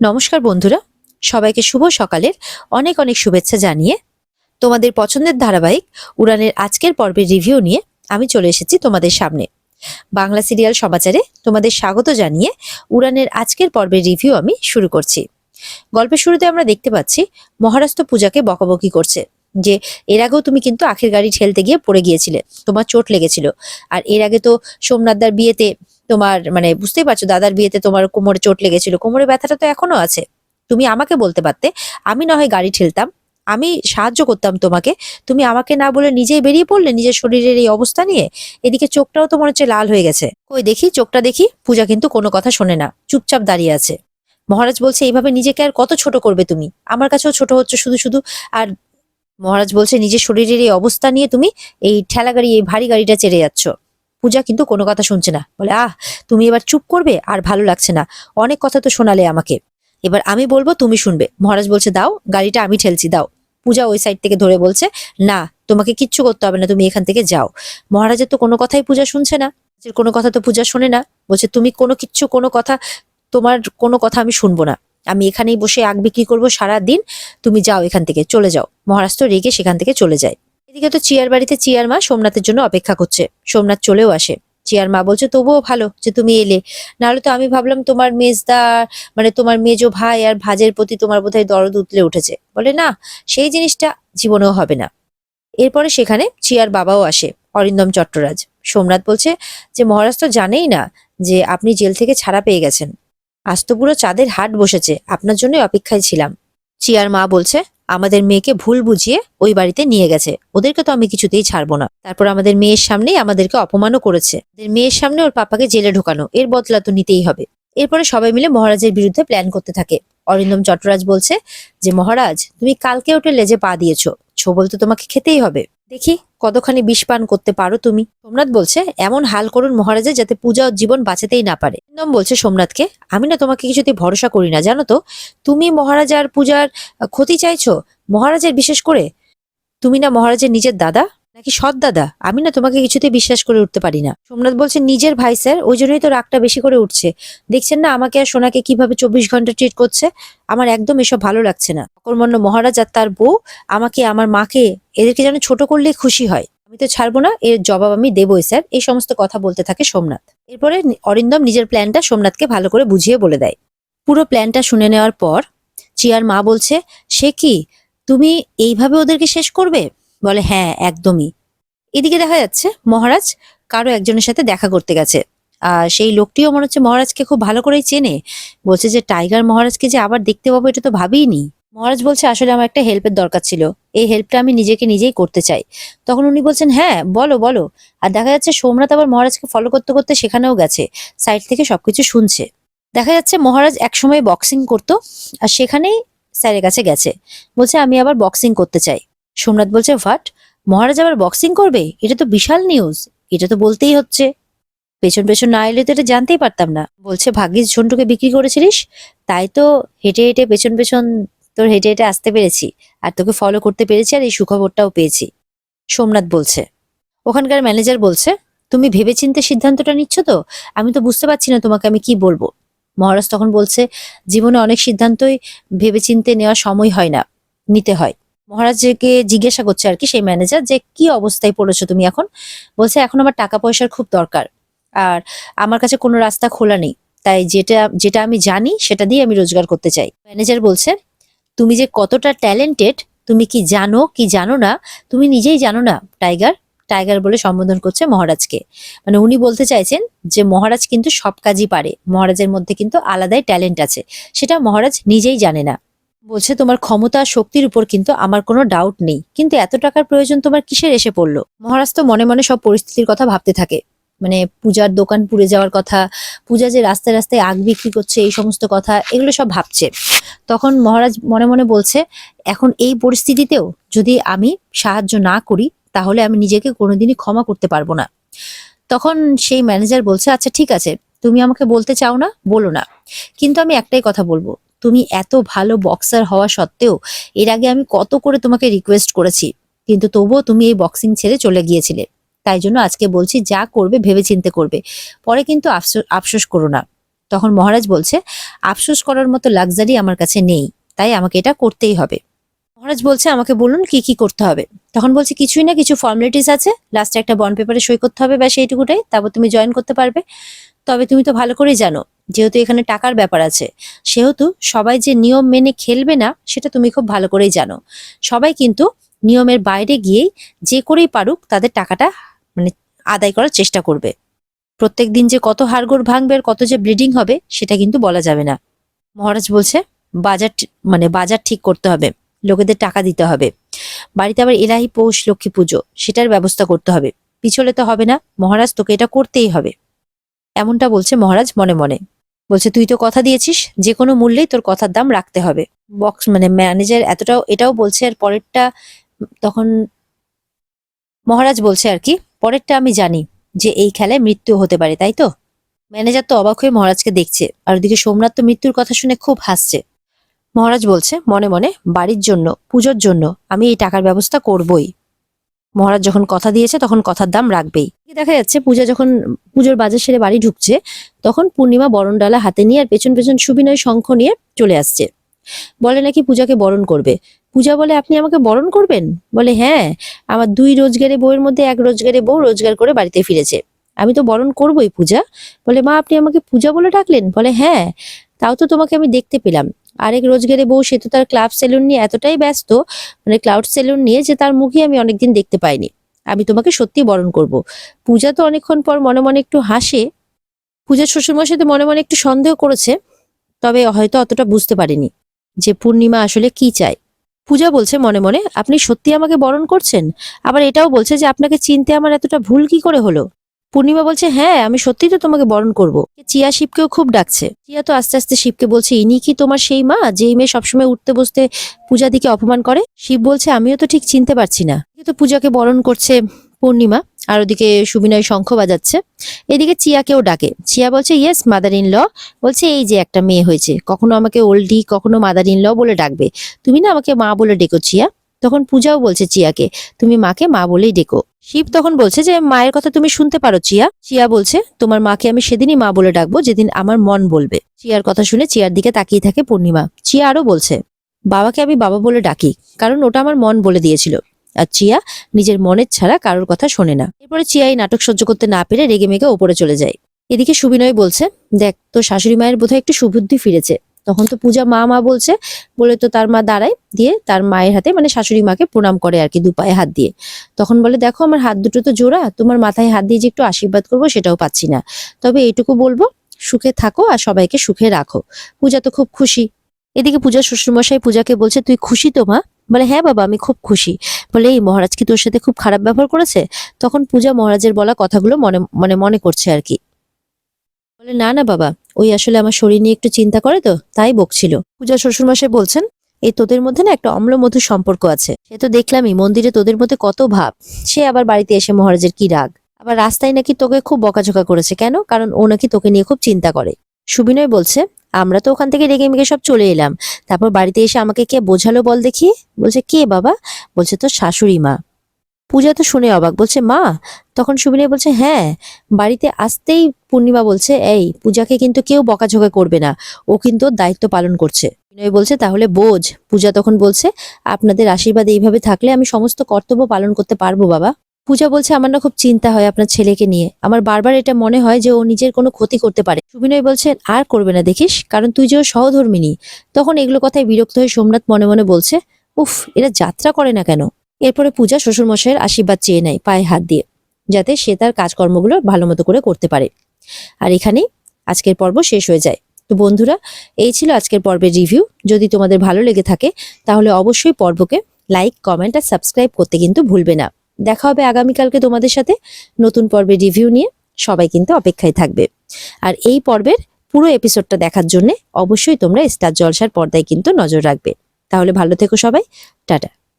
নমস্কার বন্ধুরা, সবাইকে শুভ সকালের অনেক অনেক শুভেচ্ছা জানিয়ে তোমাদের পছন্দের ধারাবাহিক উড়ানের আজকের পর্বের রিভিউ নিয়ে আমি চলে এসেছি তোমাদের সামনে। বাংলা সিরিয়াল সমাচারে তোমাদের স্বাগত জানিয়ে উড়ানের আজকের পর্বের রিভিউ আমি শুরু করছি। গল্পের শুরুতে আমরা দেখতে পাচ্ছি মহারাজ তো পূজাকে বকাবকি করছে যে এর আগেও তুমি কিন্তু আখের গাড়ি ঠেলতে গিয়ে পড়ে গিয়েছিলে, তোমার চোট লেগেছিল। আর এর আগে তো সোমনাথদার বিয়েতে তোমার বুঝতেই পারছো, দাদার বিয়েতে তোমার কোমরে চোট লেগেছিল, কোমরে ব্যথাটা তো এখনো আছে। তুমি আমাকে বলতে পারতে, আমি না হয় গাড়ি ঠেলতাম, আমি সাহায্য করতাম তোমাকে। তুমি আমাকে না বলে নিজেই বেরিয়ে পড়লে নিজের শরীরের এই অবস্থা নিয়ে। এদিকে চোখটাও তো মনে হচ্ছে লাল হয়ে গেছে। কই দেখি চোখটা দেখি। পূজা কিন্তু কোনো কথা শোনে না, চুপচাপ দাঁড়িয়ে আছে। মহারাজ বলছে এইভাবে নিজেকে আর কত ছোট করবে তুমি, আমার কাছেও ছোট হচ্ছে শুধু শুধু। আর মহারাজ বলছে নিজের শরীরের এই অবস্থা নিয়ে তুমি এই ঠেলা গাড়ি, এই ভারী গাড়িটা চেড়ে যাচ্ছ। পূজা কিন্তু কোনো কথা শুনছে না, বলে তুমি এবার চুপ করবে, আর ভালো লাগছে না, অনেক কথা তো শোনালে আমাকে, এবার আমি বলবো তুমি শুনবে। মহারাজ বলছে দাও গাড়িটা, আমি ঠেলছি, দাও। পূজা ওই সাইড থেকে ধরে বলছে না, তোমাকে কিচ্ছু করতে হবে না, তুমি এখান থেকে যাও। মহারাজের তো কোনো কথাই পূজা শুনছে না, কোনো কথা তো পূজা শোনে না। বলছে তুমি কোনো কথা, তোমার কোনো কথা আমি শুনবো না, আমি এখানেই বসে আগ বিক্রি করবো সারা দিন, তুমি যাও এখান থেকে, চলে যাও। মহারাজ তো রেগে সেখান থেকে চলে যায়। এদিকে তো চিয়ার বাড়িতে চিয়ার মা সোমনাথের জন্য অপেক্ষা করছে। সোমনাথ চলেও আসে। চিয়ার মা বলছে তবুও ভালো যে তুমি এলে, নাহলে তো আমি ভাবলাম তোমার মেজদা, তোমার মেজো ভাই আর ভাজের প্রতি তোমার বোধহয় দরদ উতলে উঠেছে। বলে না, সেই জিনিসটা জীবনেও হবে না। এরপরে সেখানে চিয়ার বাবাও আসে, অরিন্দম চট্টরাজ। সোমনাথ বলছে যে মহারাজ তো জানেই না যে আপনি জেল থেকে ছাড়া পেয়ে গেছেন, আজ তো পুরো চাঁদের হাট বসেছে, আপনার জন্যই অপেক্ষায় ছিলাম। চিয়ার মা বলছে আমাদের মেয়েকে ভুল বুঝিয়ে ওই বাড়িতে নিয়ে গেছে, ওদেরকে তো আমি কিছুতেই ছাড়বো না। তারপর আমাদের মেয়ের সামনেই আমাদেরকে অপমানও করেছে, মেয়ের সামনে ওর পাপাকে জেলে ঢোকানো, এর বদলা তো নিতেই হবে। এরপরে সবাই মিলে মহারাজের বিরুদ্ধে প্ল্যান করতে থাকে। অরিন্দম চট্টরাজ বলছে যে মহারাজ তুমি কালকে ওঠে লেজে পা দিয়েছো, ছোবল তো তোমাকে খেতেই হবে, দেখি কতখানি বিষ পান করতে পারো তুমি। সোমনাথ বলছে এমন হাল করুন মহারাজের যাতে পূজা জীবন বাঁচাতেই না পারে। অরিন্দম বলছে সোমনাথকে, আমি না তোমাকে কিছুতে ভরসা করি না, জানো তো। তুমি মহারাজ আর পূজার ক্ষতি চাইছো, মহারাজের বিশেষ করে। তুমি না মহারাজের নিজের দাদা নাকি সৎ দাদা, আমি না তোমাকে কিছুতে বিশ্বাস করে উঠতে পারি না। সোমনাথ বলছে নিজের ভাই স্যার, ওই জন্যই তো রাগটা বেশি করে উঠছে। দেখছেন না আমাকে আর সোনাকে কিভাবে 24 ঘন্টা ট্রিট করছে, আমার একদম এসব ভালো লাগছে না। অকর্মণ্য মহারাজ আর তার বউ আমাকে, আমার মাকে, এদেরকে যেন ছোট করলে খুশি হয়। আমি তো ছাড়বো না, এর জবাব আমি দেবই স্যার। এই সমস্ত কথা বলতে থাকে সোমনাথ। এরপরে অরিন্দম নিজের প্ল্যানটা সোমনাথকে ভালো করে বুঝিয়ে বলে দেয়। পুরো প্ল্যানটা শুনে নেওয়ার পর চিয়ার মা বলছে সে কি, তুমি এইভাবে ওদেরকে শেষ করবে? বলে হ্যাঁ একদমই। এদিকে দেখা যাচ্ছে মহারাজ কারো একজনের সাথে দেখা করতে গেছে। সেই লোকটিও মনে হচ্ছে মহারাজকে খুব ভালো করেই চেনে। বলছে যে টাইগার মহারাজকে যে আবার দেখতে পাবো এটা তো ভাবিনি। মহারাজ বলছে আসলে আমার একটা হেল্পের দরকার ছিল, এই হেল্পটা আমি নিজেকে নিজেই করতে চাই। তখন উনি বলছেন হ্যাঁ বলো বলো। আর দেখা যাচ্ছে সোমনাথ আবার মহারাজকে ফলো করতে করতে সেখানেও গেছে, সাইড থেকে সবকিছু শুনছে। দেখা যাচ্ছে মহারাজ একসময় বক্সিং করতো, আর সেখানেই স্যারের কাছে গেছে, বলছে আমি আবার বক্সিং করতে চাই। সোমনাথ বলছে হোয়াট, মহারাজ আবার বক্সিং করবে? এটা তো বিশাল নিউজ, এটা তো বলতেই হচ্ছে, পেছন পেছন না এলে তো এটা জানতেই পারতাম না। বলছে ভাগ্যিস ঝন্টুকে বিক্রি করেছিলিস, তাই তো হেঁটে হেঁটে পেছন পেছন তোর হেঁটে হেঁটে আসতে পেরেছি, আর তোকে ফলো করতে পেরেছি, আর এই সুখবরটাও পেয়েছি। সোমনাথ বলছে। ওখানকার ম্যানেজার বলছে তুমি ভেবেচিন্তে সিদ্ধান্তটা নিচ্ছ তো, আমি তো বুঝতে পারছি না তোমাকে আমি কি বলবো। মহারাজ তখন বলছে জীবনে অনেক সিদ্ধান্তই ভেবেচিন্তে নেওয়ার সময় হয় না, নিতে হয়। মহারাজকে জিজ্ঞাসা করছে আর কি সেই ম্যানেজার যে কি অবস্থায় পড়েছো তুমি এখন। বলছে এখন আমার টাকা পয়সার খুব দরকার, আর আমার কাছে কোনো রাস্তা খোলা নেই, তাই যেটা যেটা আমি জানি সেটা দিয়ে আমি রোজগার করতে চাই। ম্যানেজার বলছে তুমি যে কতটা ট্যালেন্টেড তুমি কি জানো কি জানো না, তুমি নিজেই জানো না টাইগার। টাইগার বলে সম্বোধন করছে মহারাজকে, উনি বলতে চাইছেন যে মহারাজ কিন্তু সব কাজই পারে, মহারাজের মধ্যে কিন্তু আলাদাই ট্যালেন্ট আছে, সেটা মহারাজ নিজেই জানে না। বলছে তোমার ক্ষমতা আর শক্তির উপর কিন্তু আমার কোনো ডাউট নেই, কিন্তু এত টাকার প্রয়োজন তোমার কিসের এসে পড়লো? মহারাজ তো মনে মনে সব পরিস্থিতির কথা ভাবতে থাকে, পূজার দোকান পুড়ে যাওয়ার কথা, পূজা যে রাস্তায় রাস্তায় আগ বিক্রি করছে, এই সমস্ত কথা এগুলো সব ভাবছে। তখন মহারাজ মনে মনে বলছে এখন এই পরিস্থিতিতেও যদি আমি সাহায্য না করি তাহলে আমি নিজেকে কোনোদিনই ক্ষমা করতে পারবো না। তখন সেই ম্যানেজার বলছে আচ্ছা ঠিক আছে, তুমি আমাকে বলতে চাও না বলো না, কিন্তু আমি একটাই কথা বলবো, তুমি এত ভালো বক্সার হওয়া সত্ত্বেও এর আগে আমি কত করে তোমাকে রিকোয়েস্ট করেছি, কিন্তু তবুও তুমি এই বক্সিং ছেড়ে চলে গিয়েছিলে। তাই জন্য আজকে বলছি যা করবে ভেবেচিন্তে করবে, পরে কিন্তু আফসোস করো না। তখন মহারাজ বলছে, আফসোস করার মতো লাক্সারি আমার কাছে নেই, তাই আমাকে এটা করতেই হবে। মহারাজ বলছে, আমাকে বলুন কি কি করতে হবে। তখন বলছে, কিছুই না, কিছু ফর্মালিটিস আছে, লাস্টে একটা বন্ড পেপারে সই করতে হবে, ব্যাস এইটুকুটাই, তারপর তুমি জয়েন করতে পারবে। তবে তুমি তো ভালো করেই জানো, যেহেতু এখানে টাকার ব্যাপার আছে, সেহেতু সবাই যে নিয়ম মেনে খেলবে না সেটা তুমি খুব ভালো করেই জানো। সবাই কিন্তু নিয়মের বাইরে গিয়েই যে করেই পারুক তাদের টাকাটা মানে আদায় করার চেষ্টা করবে। প্রত্যেক দিন যে কত হাড়গোড় ভাঙবে আর কত যে ব্লিডিং হবে সেটা কিন্তু বলা যাবে না। মহারাজ বলছে, বাজার ঠিক করতে হবে, লোকেদের টাকা দিতে হবে, বাড়িতে আবার এলাহি পৌষ লক্ষ্মী পুজো, সেটার ব্যবস্থা করতে হবে, পিছলে তো হবে না, মহারাজ তোকে এটা করতেই হবে। এমনটা বলছে মহারাজ মনে মনে। বলছে, তুই তো কথা দিয়েছিস, যে কোনো মূল্যেই তোর কথার দাম রাখতে হবে। ম্যানেজার এটাও বলছে, আর পরেরটা তখন মহারাজ বলছে আর কি, পরেরটা আমি জানি যে এই খেলায় মৃত্যু হতে পারে, তাই তো? ম্যানেজার তো অবাক হয়ে মহারাজকে দেখছে, আর ওদিকে সোমনাথ তো মৃত্যুর কথা শুনে খুব হাসছে। মহারাজ বলছে মনে মনে, বাড়ির জন্য, পুজোর জন্য আমি এই টাকার ব্যবস্থা করবই। মহারাজ যখন কথা দিয়েছে তখন কথার দাম রাখবেই। দেখা যাচ্ছে পূজা যখন পুজোর বাজার সেরে বাড়ি ঢুকছে, তখন পূর্ণিমা বরণডালা হাতে নিয়ে আর পেছন পেছন সুবিনয় শঙ্খ নিয়ে চলে আসছে। বলে নাকি পূজাকে বরণ করবে। পূজা বলে, আপনি আমাকে বরণ করবেন? বলে, হ্যাঁ, আমার 2 রোজগারে বউয়ের মধ্যে 1 রোজগারে বউ রোজগার করে বাড়িতে ফিরেছে, আমি তো বরণ করবই পূজা। বলে, মা আপনি আমাকে পূজা বলে ডাকলেন? বলে, হ্যাঁ, তাও তো তোমাকে আমি দেখতে পেলাম। আরেক রোজগারে বউ সে তো তার ক্লাব সেলুন নিয়ে এতটাই ব্যস্ত, ক্লাউড সেলুন নিয়ে, যে তার মুখে আমি অনেকদিন দেখতে পাইনি। আমি তোমাকে সত্যি বরণ করব। পূজা তো অনেকক্ষণ পর মনে মনে একটু হাসে। পূজার শ্বশুরমশাই তো মনে মনে একটু সন্দেহ করেছে, তবে হয়তো অতটা বুঝতে পারেনি যে পূর্ণিমা আসলে কি চায়। পূজা বলছে মনে মনে, আপনি সত্যি আমাকে বরণ করছেন? আবার এটাও বলছে যে আপনাকে চিনতে আমার এতটা ভুল কি করে হলো? পূর্ণিমা বলছে, হ্যাঁ, আমি সত্যিই তো তোমাকে বরণ করব। চিয়া শিবকেও খুব ডাকছে। চিয়া তো আস্তে আস্তে শিবকে বলছে, ইনি কি তোমার সেই মা যেই মেয়ে সবসময় উঠতে বসতে পূজা দিকে অপমান করে? শিব বলছে, আমিও তো ঠিক চিনতে পারছি না। কিন্তু পূজাকে বরণ করছে পূর্ণিমা, আর ওদিকে সুবিনয় শঙ্খ বাজাচ্ছে। এদিকে চিয়াকেও ডাকে। চিয়া বলছে, ইয়েস মাদার ইন ল। বলছে, এই যে একটা মেয়ে হয়েছে, কখনো আমাকে ওল্ডি, কখনো মাদার ইন ল বলে ডাকবে, তুমি না আমাকে মা বলে ডেকো চিয়া। তখন পূজাও বলছে চিয়াকে, তুমি মাকে মা বলেই ডেকো। শিব তখন বলছে যে, মায়ের কথা তুমি শুনতে পারো চিয়া। চিয়া বলছে, তোমার মাকে আমি সেদিনই মা বলে ডাকবো যেদিন আমার মন বলবে। চিয়ার কথা শুনে চিয়ার দিকে তাকিয়ে থাকে পূর্ণিমা। চিয়া আরো বলছে, বাবাকে আমি বাবা বলে ডাকি, কারণ ওটা আমার মন বলে দিয়েছিল। আর চিয়া নিজের মনের ছাড়া কারোর কথা শোনে না। এরপরে চিয়া এই নাটক সহ্য করতে না পেরে রেগে মেগে ওপরে চলে যায়। এদিকে সুবিনয় বলছে, দেখ তোর শাশুড়ি মায়ের বোধহয় একটু সুবুদ্ধি ফিরেছে। তখন তো পূজা মা মা বলছে, বলে তো তার মা দাঁড়ায়, দিয়ে তার মায়ের হাতে শাশুড়ি মাকে প্রণাম করে আর কি, 2 পায়ে হাত দিয়ে। তখন বলে, দেখো আমার হাত দুটো তো জোড়া, তোমার মাথায় হাত দিয়ে যে একটু আশীর্বাদ করবো সেটাও পাচ্ছি না, তবে এইটুকু বলবো, সুখে থাকো আর সবাইকে সুখে রাখো। পূজা তো খুব খুশি। এদিকে পূজার শ্বশুরমশাই পূজাকে বলছে, তুই খুশি তো মা? বলে, হ্যাঁ বাবা, আমি খুব খুশি। বলে, এই মহারাজ কি তোর সাথে খুব খারাপ ব্যবহার করেছে? তখন পূজা মহারাজের বলা কথাগুলো মনে করছে আর কি। বলে, না না বাবা, ওই আসলে আমার শরীর নিয়ে একটু চিন্তা করে তো, তাই বকছিল। পূজা শ্বশুরমশাই বলছেন, এই তোদের মধ্যে না একটা অম্ল মধুর সম্পর্ক আছে, সে তো দেখলামই মন্দিরে তোদের মধ্যে কত ভাব, সে আবার বাড়িতে এসে মহারাজের কি রাগ। আবার রাস্তায় নাকি তোকে খুব বকাঝকা করেছে, কেন? কারণ ও নাকি তোকে নিয়ে খুব চিন্তা করে। সুবিনয় বলছে, আমরা তো ওখান থেকে রেগে মেগে সব চলে এলাম, তারপর বাড়িতে এসে আমাকে কে বোঝালো বল দেখি। বলছে, কে বাবা? বলছে, তোর শাশুড়ি মা। পূজা তো শুনে অবাক, বলছে, মা? তখন সুবিনয় বলছে, হ্যাঁ। বাড়িতে আসতেই পূর্ণিমা বলছে, এই পূজাকে কিন্তু কেউ বকাঝকা করবে না, ও কিন্তু ওর দায়িত্ব পালন করছে। বিনয় বলছে, তাহলে বোঝ। পূজা তখন বলছে, আপনাদের আশীর্বাদ এইভাবে থাকলে আমি সমস্ত কর্তব্য পালন করতে পারবো বাবা। পূজা বলছে, আমার না খুব চিন্তা হয় আপনার ছেলেকে নিয়ে, আমার বারবার এটা মনে হয় যে ও নিজের কোনো ক্ষতি করতে পারে। সুবিনয় বলছে, আর করবে না দেখিস, কারণ তুই যে ওর সহধর্মিনী। তখন এগুলো কথায় বিরক্ত হয়ে সোমনাথ মনে মনে বলছে, উফ, এরা যাত্রা করে না কেন? এরপরে পূজা শ্বশুরমশাইয়ের আশীর্বাদ চেয়ে নেয় পায়ে হাত দিয়ে, যাতে সে তার কাজকর্মগুলো ভালো মতো করে করতে পারে। আর এখানেই আজকের পর্ব শেষ হয়ে যায়। তো বন্ধুরা, এই ছিল আজকের পর্বের রিভিউ। যদি তোমাদের ভালো লেগে থাকে তাহলে অবশ্যই পর্বকে লাইক, কমেন্ট আর সাবস্ক্রাইব করতে কিন্তু ভুলবে না। দেখা হবে আগামীকালকে তোমাদের সাথে নতুন পর্বের রিভিউ নিয়ে। সবাই কিন্তু অপেক্ষায় থাকবে। আর এই পর্বের পুরো এপিসোডটা দেখার জন্য অবশ্যই তোমরা স্টার জলসার পর্দায় কিন্তু নজর রাখবে। তাহলে ভালো থেকো সবাই, টাটা।